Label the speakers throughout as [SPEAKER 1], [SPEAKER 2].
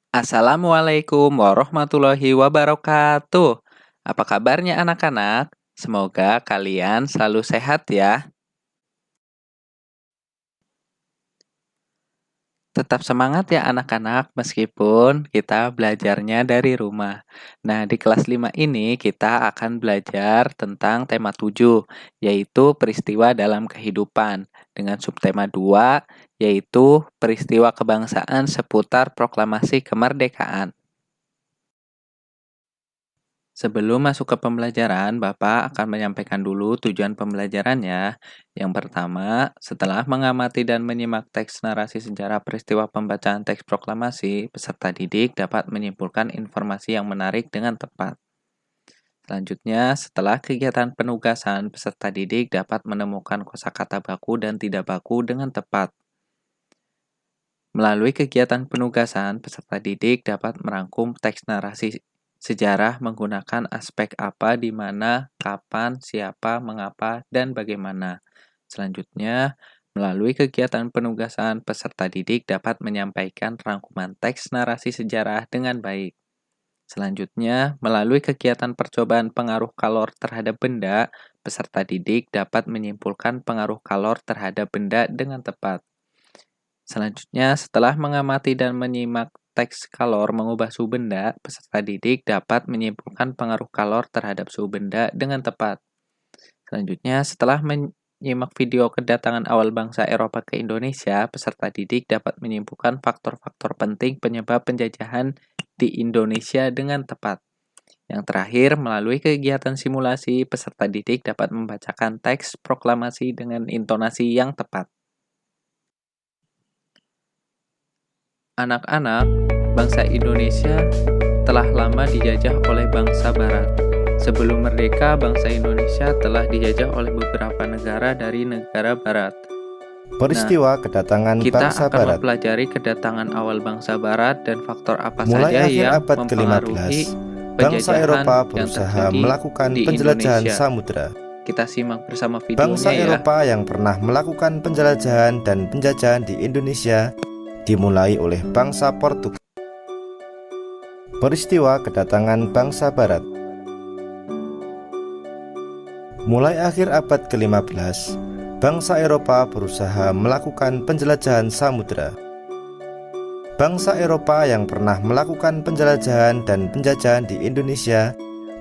[SPEAKER 1] Assalamualaikum warahmatullahi wabarakatuh. Apa kabarnya anak-anak? Semoga kalian selalu sehat ya. Tetap semangat ya anak-anak meskipun kita belajarnya dari rumah. Nah, di kelas 5 ini kita akan belajar tentang tema 7, yaitu peristiwa dalam kehidupan. Dengan subtema 2, yaitu peristiwa kebangsaan seputar proklamasi kemerdekaan. Sebelum masuk ke pembelajaran, Bapak akan menyampaikan dulu tujuan pembelajarannya. Yang pertama, setelah mengamati dan menyimak teks narasi sejarah peristiwa pembacaan teks proklamasi, peserta didik dapat menyimpulkan informasi yang menarik dengan tepat. Selanjutnya, setelah kegiatan penugasan, peserta didik dapat menemukan kosakata baku dan tidak baku dengan tepat. Melalui kegiatan penugasan, peserta didik dapat merangkum teks narasi sejarah menggunakan aspek apa, di mana, kapan, siapa, mengapa, dan bagaimana. Selanjutnya, melalui kegiatan penugasan, peserta didik dapat menyampaikan rangkuman teks narasi sejarah dengan baik. Selanjutnya, melalui kegiatan percobaan pengaruh kalor terhadap benda, peserta didik dapat menyimpulkan pengaruh kalor terhadap benda dengan tepat. Selanjutnya, setelah mengamati dan menyimak teks kalor mengubah suhu benda, peserta didik dapat menyimpulkan pengaruh kalor terhadap suhu benda dengan tepat. Selanjutnya, setelah menyimak video kedatangan awal bangsa Eropa ke Indonesia, peserta didik dapat menyimpulkan faktor-faktor penting penyebab penjajahan di Indonesia dengan tepat. Yang terakhir, melalui kegiatan simulasi, peserta didik dapat membacakan teks proklamasi dengan intonasi yang tepat. Anak-anak, bangsa Indonesia telah lama dijajah oleh bangsa Barat. Sebelum merdeka, bangsa Indonesia telah dijajah oleh beberapa negara dari negara Barat.
[SPEAKER 2] Peristiwa kedatangan
[SPEAKER 1] Kita
[SPEAKER 2] bangsa
[SPEAKER 1] akan
[SPEAKER 2] Barat
[SPEAKER 1] mempelajari kedatangan awal bangsa Barat dan faktor apa
[SPEAKER 2] mulai
[SPEAKER 1] saja
[SPEAKER 2] akhir
[SPEAKER 1] yang
[SPEAKER 2] abad
[SPEAKER 1] mempengaruhi
[SPEAKER 2] ke-15. Bangsa
[SPEAKER 1] penjajahan
[SPEAKER 2] Eropa
[SPEAKER 1] yang
[SPEAKER 2] berusaha
[SPEAKER 1] terjadi
[SPEAKER 2] melakukan
[SPEAKER 1] di
[SPEAKER 2] penjelajahan
[SPEAKER 1] Indonesia.
[SPEAKER 2] samudera.
[SPEAKER 1] Kita simak bersama
[SPEAKER 2] Bangsa
[SPEAKER 1] videonya ya.
[SPEAKER 2] Eropa yang pernah melakukan penjelajahan dan penjajahan di Indonesia dimulai oleh bangsa Portugis. Peristiwa kedatangan bangsa Barat mulai akhir abad ke-15, bangsa Eropa berusaha melakukan penjelajahan samudera. Bangsa Eropa yang pernah melakukan penjelajahan dan penjajahan di Indonesia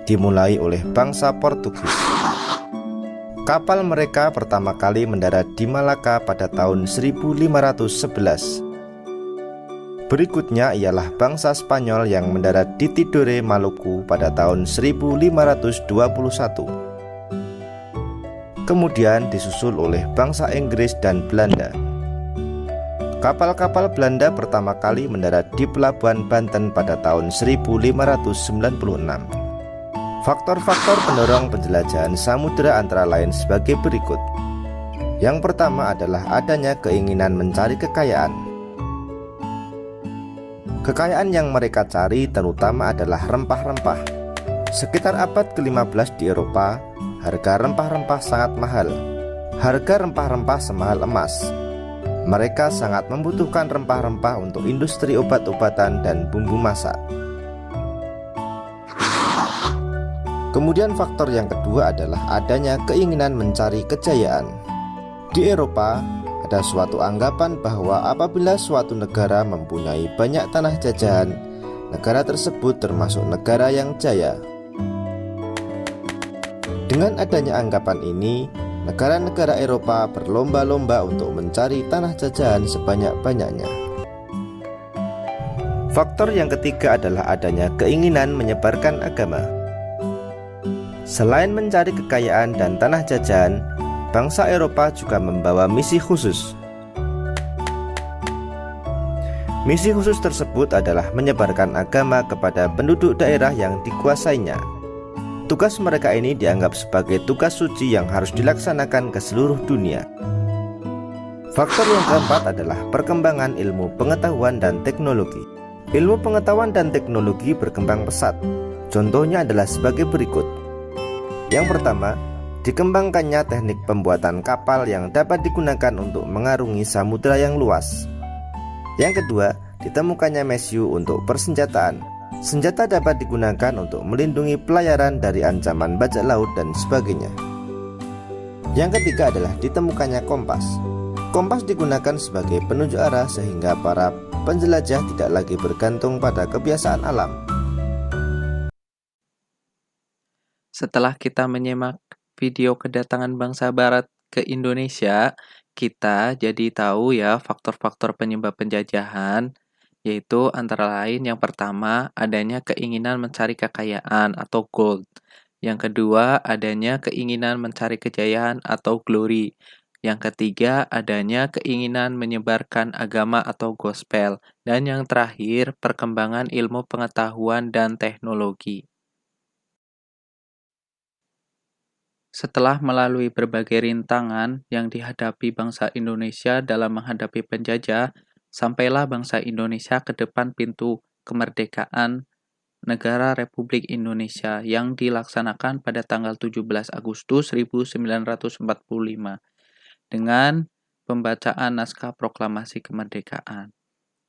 [SPEAKER 2] dimulai oleh bangsa Portugis. Kapal mereka pertama kali mendarat di Malaka pada tahun 1511. Berikutnya ialah bangsa Spanyol yang mendarat di Tidore, Maluku pada tahun 1521. Kemudian disusul oleh bangsa Inggris dan Belanda. Kapal-kapal Belanda pertama kali mendarat di Pelabuhan Banten pada tahun 1596. Faktor-faktor pendorong penjelajahan samudera antara lain sebagai berikut. Yang pertama adalah adanya keinginan mencari kekayaan. Kekayaan yang mereka cari terutama adalah rempah-rempah. Sekitar abad ke-15 di Eropa, harga rempah-rempah sangat mahal. Harga rempah-rempah semahal emas. Mereka sangat membutuhkan rempah-rempah untuk industri obat-obatan dan bumbu masak. Kemudian faktor yang kedua adalah adanya keinginan mencari kejayaan. Di Eropa, ada suatu anggapan bahwa apabila suatu negara mempunyai banyak tanah jajahan, negara tersebut termasuk negara yang jaya. Dengan adanya anggapan ini, negara-negara Eropa berlomba-lomba untuk mencari tanah jajahan sebanyak-banyaknya. Faktor yang ketiga adalah adanya keinginan menyebarkan agama. Selain mencari kekayaan dan tanah jajahan, bangsa Eropa juga membawa misi khusus. Misi khusus tersebut adalah menyebarkan agama kepada penduduk daerah yang dikuasainya. Tugas mereka ini dianggap sebagai tugas suci yang harus dilaksanakan ke seluruh dunia. Faktor yang keempat adalah perkembangan ilmu pengetahuan dan teknologi. Ilmu pengetahuan dan teknologi berkembang pesat. Contohnya adalah sebagai berikut. Yang pertama, dikembangkannya teknik pembuatan kapal yang dapat digunakan untuk mengarungi samudera yang luas. Yang kedua, ditemukannya mesiu untuk persenjataan. Senjata dapat digunakan untuk melindungi pelayaran dari ancaman bajak laut dan sebagainya. Yang ketiga adalah ditemukannya kompas. Kompas digunakan sebagai penunjuk arah sehingga para penjelajah tidak lagi bergantung pada kebiasaan alam.
[SPEAKER 1] Setelah kita menyimak video kedatangan bangsa Barat ke Indonesia, kita jadi tahu ya faktor-faktor penyebab penjajahan, yaitu antara lain yang pertama adanya keinginan mencari kekayaan atau gold. Yang kedua adanya keinginan mencari kejayaan atau glory. Yang ketiga adanya keinginan menyebarkan agama atau gospel. Dan yang terakhir perkembangan ilmu pengetahuan dan teknologi. Setelah melalui berbagai rintangan yang dihadapi bangsa Indonesia dalam menghadapi penjajah, sampailah bangsa Indonesia ke depan pintu kemerdekaan Negara Republik Indonesia yang dilaksanakan pada tanggal 17 Agustus 1945 dengan pembacaan naskah proklamasi kemerdekaan.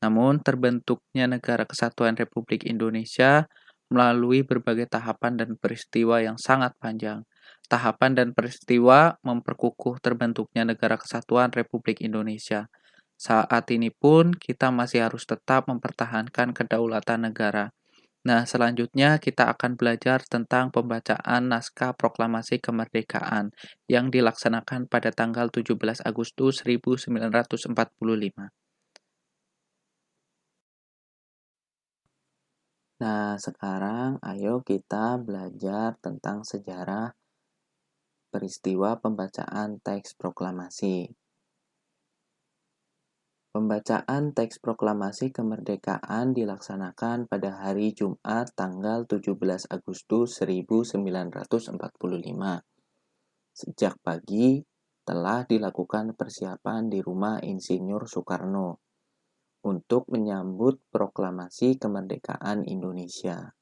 [SPEAKER 1] Namun terbentuknya Negara Kesatuan Republik Indonesia melalui berbagai tahapan dan peristiwa yang sangat panjang. Tahapan dan peristiwa memperkukuh terbentuknya Negara Kesatuan Republik Indonesia. Saat ini pun kita masih harus tetap mempertahankan kedaulatan negara. Nah, selanjutnya kita akan belajar tentang pembacaan naskah proklamasi kemerdekaan yang dilaksanakan pada tanggal 17 Agustus 1945. Nah, sekarang ayo kita belajar tentang sejarah peristiwa pembacaan teks proklamasi. Pembacaan teks proklamasi kemerdekaan dilaksanakan pada hari Jumat tanggal 17 Agustus 1945. Sejak pagi telah dilakukan persiapan di rumah Insinyur Soekarno untuk menyambut proklamasi kemerdekaan Indonesia.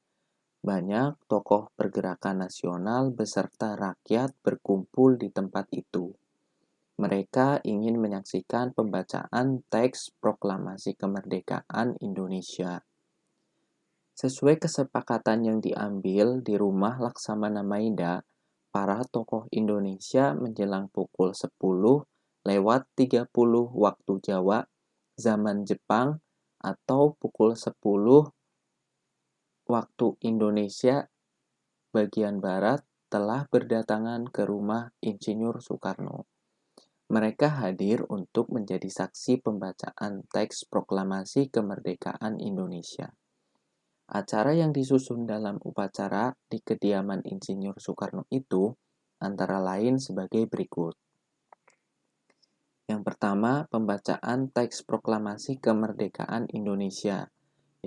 [SPEAKER 1] Banyak tokoh pergerakan nasional beserta rakyat berkumpul di tempat itu. Mereka ingin menyaksikan pembacaan teks proklamasi kemerdekaan Indonesia. Sesuai kesepakatan yang diambil di rumah Laksamana Maida, para tokoh Indonesia menjelang pukul 10:30 waktu Jawa, zaman Jepang, atau pukul 10 waktu Indonesia bagian Barat telah berdatangan ke rumah Insinyur Soekarno. Mereka hadir untuk menjadi saksi pembacaan teks proklamasi kemerdekaan Indonesia. Acara yang disusun dalam upacara di kediaman Insinyur Soekarno itu antara lain sebagai berikut. Yang pertama, pembacaan teks proklamasi kemerdekaan Indonesia.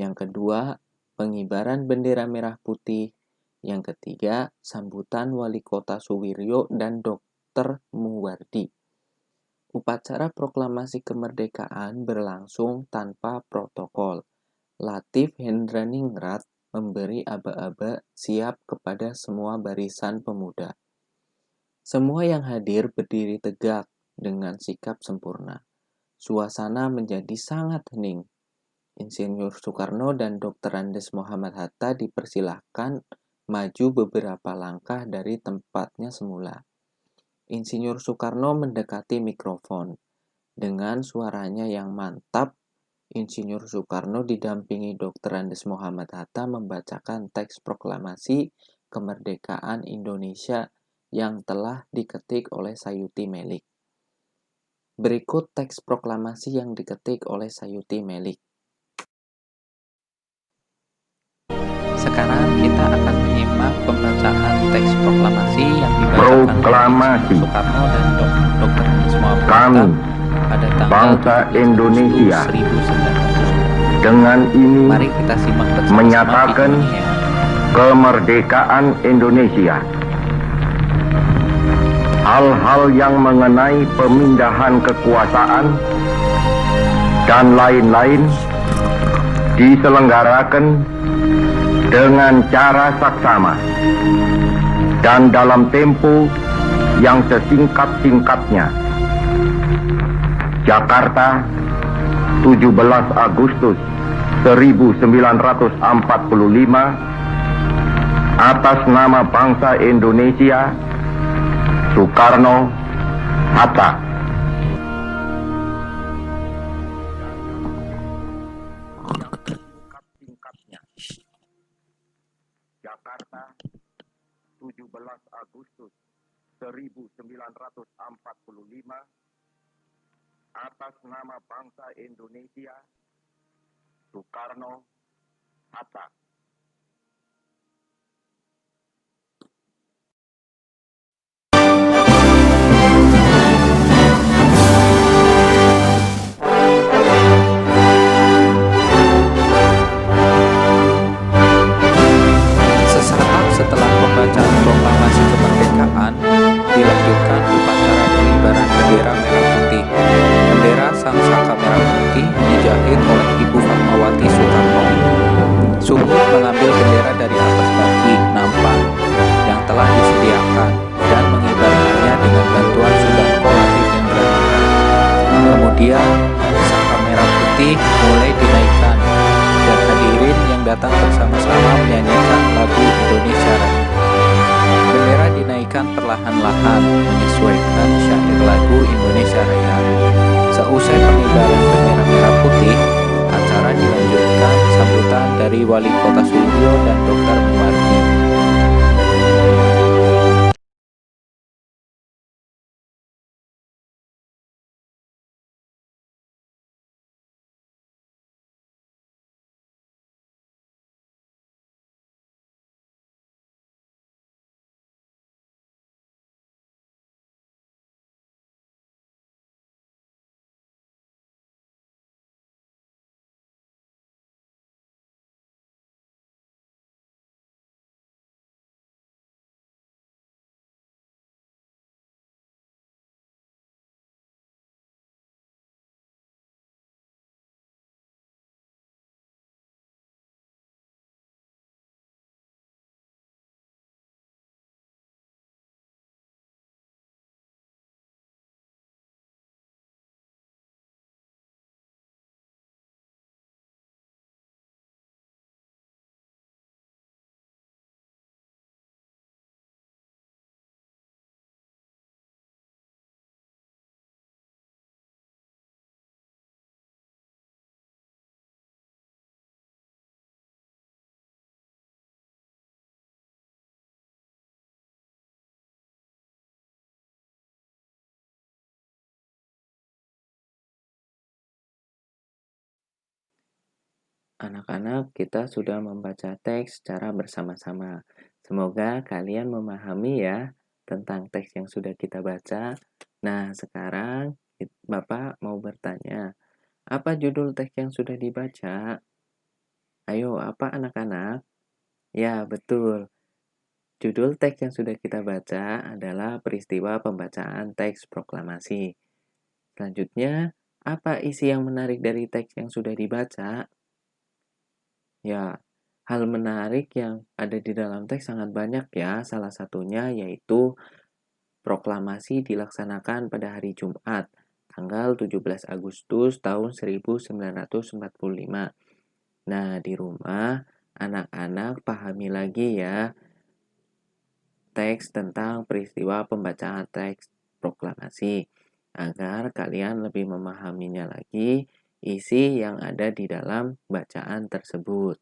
[SPEAKER 1] Yang kedua, pengibaran bendera merah putih. Yang ketiga, sambutan Wali Kota Suwiryo dan Dr. Muwardi. Upacara proklamasi kemerdekaan berlangsung tanpa protokol. Latif Hendraningrat memberi aba-aba siap kepada semua barisan pemuda. Semua yang hadir berdiri tegak dengan sikap sempurna. Suasana menjadi sangat hening. Insinyur Soekarno dan Dr. Andes Muhammad Hatta dipersilahkan maju beberapa langkah dari tempatnya semula. Insinyur Soekarno mendekati mikrofon. Dengan suaranya yang mantap, Insinyur Soekarno didampingi Dr. Andes Muhammad Hatta membacakan teks proklamasi kemerdekaan Indonesia yang telah diketik oleh Sayuti Melik. Berikut teks proklamasi yang diketik oleh Sayuti Melik. Sekarang kita akan menyimak pembacaan teks proklamasi yang dibacakan oleh Soekarno dan Dr. Andes Muhammad Hatta pada tanggal
[SPEAKER 3] bangsa Indonesia
[SPEAKER 1] 1990.
[SPEAKER 3] dengan ini
[SPEAKER 1] Mari kita simak bersama-sama
[SPEAKER 3] menyatakan
[SPEAKER 1] videonya ya.
[SPEAKER 3] kemerdekaan Indonesia. Hal-hal yang mengenai pemindahan kekuasaan dan lain-lain diselenggarakan dengan cara saksama dan dalam tempo yang sesingkat-singkatnya. Jakarta, 17 Agustus 1945 atas nama bangsa Indonesia, Soekarno-Hatta. Jakarta, 17 Agustus 1945 atas nama bangsa Indonesia, Soekarno-Hatta.
[SPEAKER 1] Sesaat setelah pembacaan proklamasi kemerdekaan, dilanjutkan upacara pengibaran bendera merah putih. Bendera Sang Saka Merah Putih dijahit oleh Ibu Fatmawati Soekarno. Suhud mengambil bendera dari atas baki nampan yang telah disediakan dan mengibarkannya dengan bantuan Sudarko Latif Indrahita. Kemudian Saka Merah Putih mulai dinaikkan dan hadirin yang datang bersama-sama menyanyikan lagu Indonesia Raya. Bendera dinaikkan perlahan-lahan menyesuaikan syair lagu Indonesia Raya. Seusai pengibaran bendera merah putih, acara dilanjutkan sambutan dari Wali Kota Suliyo dan Dr. Muwardi. Anak-anak, kita sudah membaca teks secara bersama-sama. Semoga kalian memahami ya tentang teks yang sudah kita baca. Nah, sekarang Bapak mau bertanya, apa judul teks yang sudah dibaca? Ayo, apa anak-anak? Ya, betul. Judul teks yang sudah kita baca adalah peristiwa pembacaan teks proklamasi. Selanjutnya, apa isi yang menarik dari teks yang sudah dibaca? Ya, hal menarik yang ada di dalam teks sangat banyak ya. Salah satunya yaitu proklamasi dilaksanakan pada hari Jumat, tanggal 17 Agustus tahun 1945. Nah, di rumah anak-anak pahami lagi ya teks tentang peristiwa pembacaan teks proklamasi agar kalian lebih memahaminya lagi isi yang ada di dalam bacaan tersebut.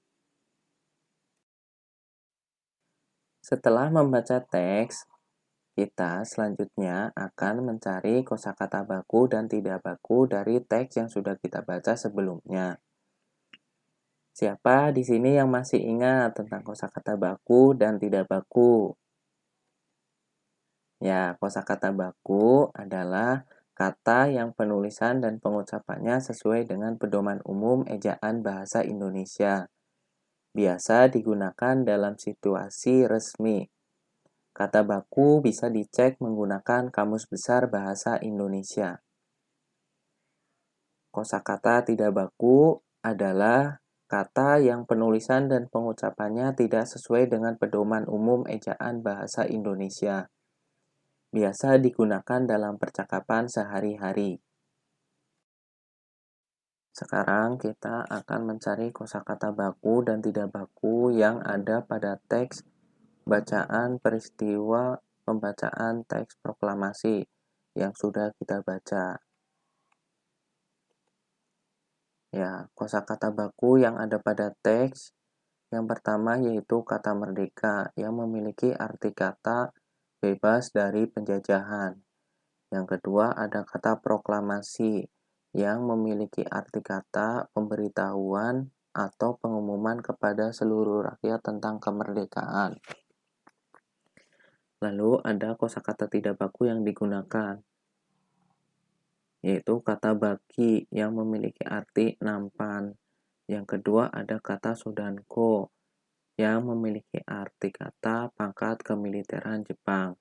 [SPEAKER 1] Setelah membaca teks, kita selanjutnya akan mencari kosakata baku dan tidak baku dari teks yang sudah kita baca sebelumnya. Siapa di sini yang masih ingat tentang kosakata baku dan tidak baku? Ya, kosakata baku adalah kata yang penulisan dan pengucapannya sesuai dengan pedoman umum ejaan bahasa Indonesia. Biasa digunakan dalam situasi resmi. Kata baku bisa dicek menggunakan Kamus Besar Bahasa Indonesia. Kosakata tidak baku adalah kata yang penulisan dan pengucapannya tidak sesuai dengan pedoman umum ejaan bahasa Indonesia. Biasa digunakan dalam percakapan sehari-hari. Sekarang kita akan mencari kosakata baku dan tidak baku yang ada pada teks bacaan peristiwa pembacaan teks proklamasi yang sudah kita baca. Ya, kosakata baku yang ada pada teks yang pertama yaitu kata merdeka yang memiliki arti kata bebas dari penjajahan. Yang kedua ada kata proklamasi yang memiliki arti kata pemberitahuan atau pengumuman kepada seluruh rakyat tentang kemerdekaan. Lalu ada kosakata tidak baku yang digunakan, yaitu kata baki yang memiliki arti nampan. Yang kedua ada kata sodanko yang memiliki arti kata pangkat kemiliteran Jepang.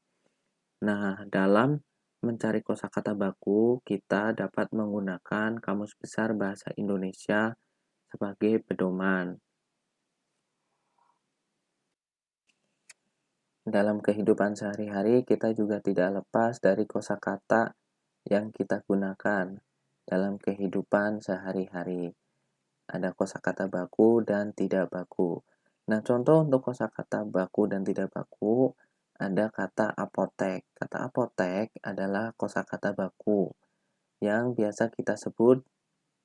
[SPEAKER 1] Nah, dalam mencari kosakata baku, kita dapat menggunakan Kamus Besar Bahasa Indonesia sebagai pedoman. Dalam kehidupan sehari-hari, kita juga tidak lepas dari kosakata yang kita gunakan dalam kehidupan sehari-hari. Ada kosakata baku dan tidak baku. Nah, contoh untuk kosakata baku dan tidak baku ada kata apotek. Kata apotek adalah kosakata baku yang biasa kita sebut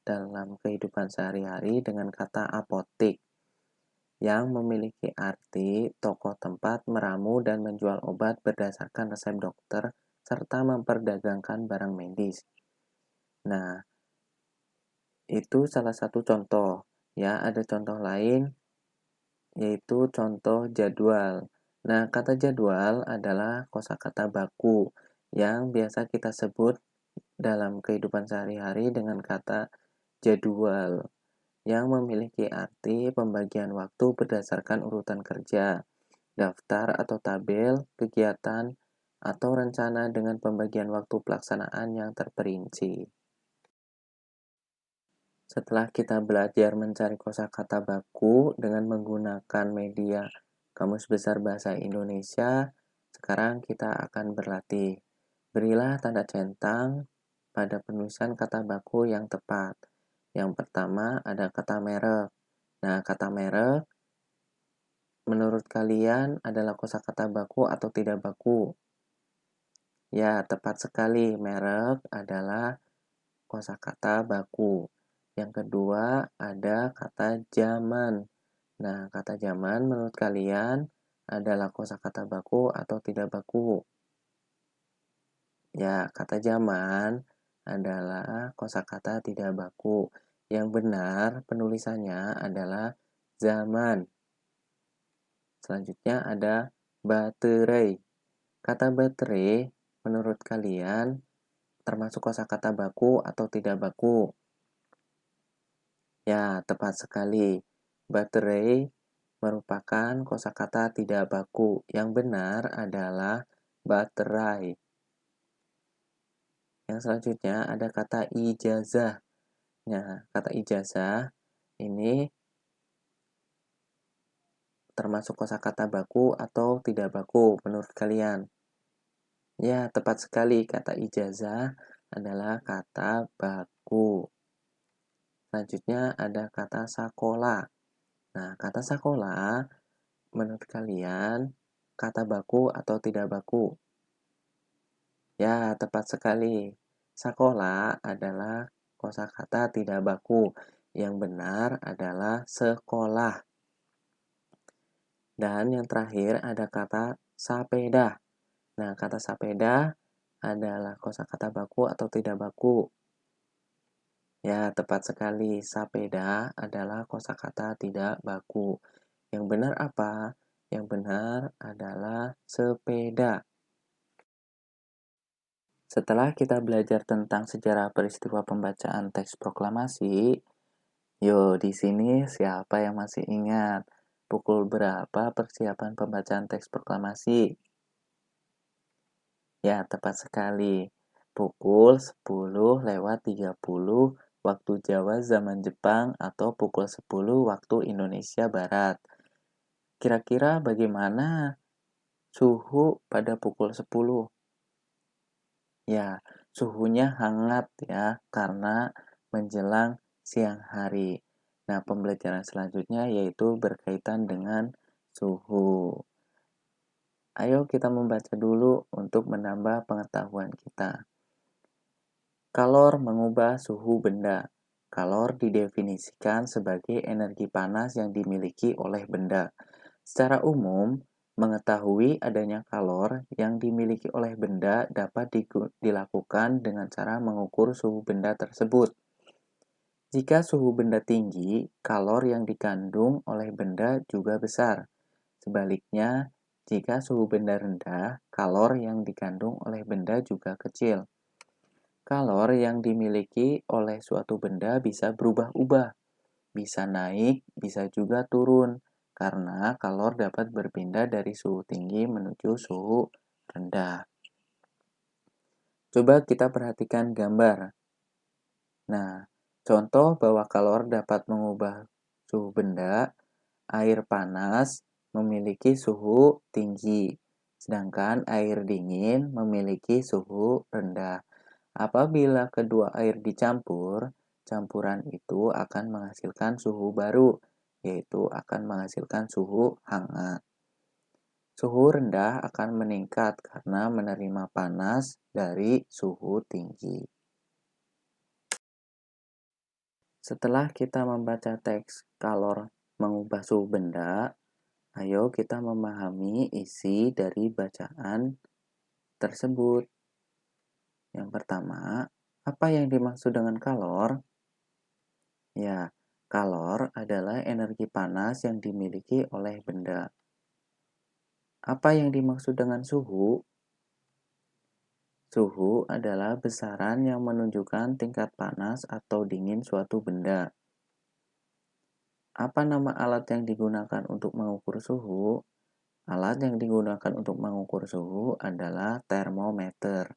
[SPEAKER 1] dalam kehidupan sehari-hari dengan kata apotik yang memiliki arti toko tempat meramu dan menjual obat berdasarkan resep dokter serta memperdagangkan barang medis. Nah, itu salah satu contoh. Ya, ada contoh lain yaitu contoh jadwal. Nah, kata jadwal adalah kosakata baku yang biasa kita sebut dalam kehidupan sehari-hari dengan kata jadwal yang memiliki arti pembagian waktu berdasarkan urutan kerja, daftar atau tabel, kegiatan, atau rencana dengan pembagian waktu pelaksanaan yang terperinci. Setelah kita belajar mencari kosakata baku dengan menggunakan media Kamus Besar Bahasa Indonesia, sekarang kita akan berlatih. Berilah tanda centang pada penulisan kata baku yang tepat. Yang pertama ada kata merek. Nah, kata merek menurut kalian adalah kosakata baku atau tidak baku? Ya, tepat sekali. Merek adalah kosakata baku. Yang kedua ada kata zaman. Nah, kata zaman menurut kalian adalah kosakata baku atau tidak baku? Ya, kata zaman adalah kosakata tidak baku. Yang benar penulisannya adalah zaman. Selanjutnya ada baterai. Kata baterai menurut kalian termasuk kosakata baku atau tidak baku? Ya, tepat sekali. Baterai merupakan kosakata tidak baku. Yang benar adalah baterai. Yang selanjutnya ada kata ijazah. Nah, kata ijazah ini termasuk kosakata baku atau tidak baku menurut kalian? Ya, tepat sekali. Kata ijazah adalah kata baku. Selanjutnya ada kata sekolah. Nah, kata sekolah menurut kalian kata baku atau tidak baku? Ya, tepat sekali. Sekolah adalah kosakata tidak baku. Yang benar adalah sekolah. Dan yang terakhir ada kata sepeda. Nah, kata sepeda adalah kosakata baku atau tidak baku? Ya, tepat sekali. Sepeda adalah kosakata tidak baku. Yang benar apa? Yang benar adalah sepeda. Setelah kita belajar tentang sejarah peristiwa pembacaan teks proklamasi, di sini siapa yang masih ingat pukul berapa persiapan pembacaan teks proklamasi? Ya, tepat sekali. Pukul 10:30 waktu Jawa zaman Jepang atau pukul 10 waktu Indonesia Barat. Kira-kira bagaimana suhu pada pukul 10? Ya, suhunya hangat ya karena menjelang siang hari. Nah, pembelajaran selanjutnya yaitu berkaitan dengan suhu. Ayo kita membaca dulu untuk menambah pengetahuan kita. Kalor mengubah suhu benda. Kalor didefinisikan sebagai energi panas yang dimiliki oleh benda. Secara umum, mengetahui adanya kalor yang dimiliki oleh benda dapat dilakukan dengan cara mengukur suhu benda tersebut. Jika suhu benda tinggi, kalor yang dikandung oleh benda juga besar. Sebaliknya, jika suhu benda rendah, kalor yang dikandung oleh benda juga kecil. Kalor yang dimiliki oleh suatu benda bisa berubah-ubah, bisa naik, bisa juga turun, karena kalor dapat berpindah dari suhu tinggi menuju suhu rendah. Coba kita perhatikan gambar. Nah, contoh bahwa kalor dapat mengubah suhu benda, air panas memiliki suhu tinggi, sedangkan air dingin memiliki suhu rendah. Apabila kedua air dicampur, campuran itu akan menghasilkan suhu baru, yaitu akan menghasilkan suhu hangat. Suhu rendah akan meningkat karena menerima panas dari suhu tinggi. Setelah kita membaca teks kalor mengubah suhu benda, ayo kita memahami isi dari bacaan tersebut. Yang pertama, apa yang dimaksud dengan kalor? Ya, kalor adalah energi panas yang dimiliki oleh benda. Apa yang dimaksud dengan suhu? Suhu adalah besaran yang menunjukkan tingkat panas atau dingin suatu benda. Apa nama alat yang digunakan untuk mengukur suhu? Alat yang digunakan untuk mengukur suhu adalah termometer.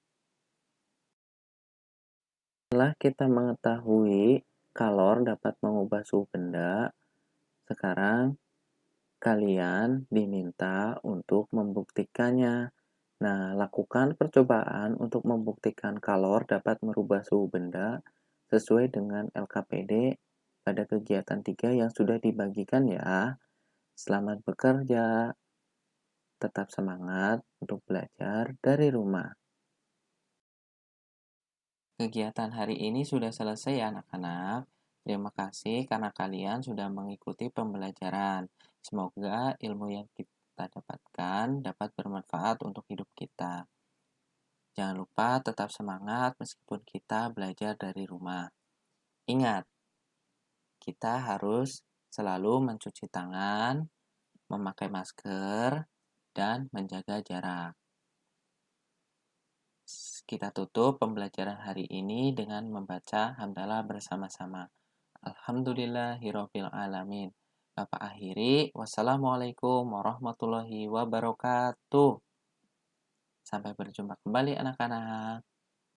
[SPEAKER 1] Setelah kita mengetahui kalor dapat mengubah suhu benda, sekarang kalian diminta untuk membuktikannya. Nah, lakukan percobaan untuk membuktikan kalor dapat merubah suhu benda sesuai dengan LKPD pada kegiatan 3 yang sudah dibagikan ya. Selamat bekerja. Tetap semangat untuk belajar dari rumah. Kegiatan hari ini sudah selesai ya anak-anak. Terima kasih karena kalian sudah mengikuti pembelajaran. Semoga ilmu yang kita dapatkan dapat bermanfaat untuk hidup kita. Jangan lupa tetap semangat meskipun kita belajar dari rumah. Ingat, kita harus selalu mencuci tangan, memakai masker, dan menjaga jarak. Kita tutup pembelajaran hari ini dengan membaca hamdalah bersama-sama. Alhamdulillahirabbil alamin. Bapak akhiri, wassalamualaikum warahmatullahi wabarakatuh. Sampai berjumpa kembali anak-anak.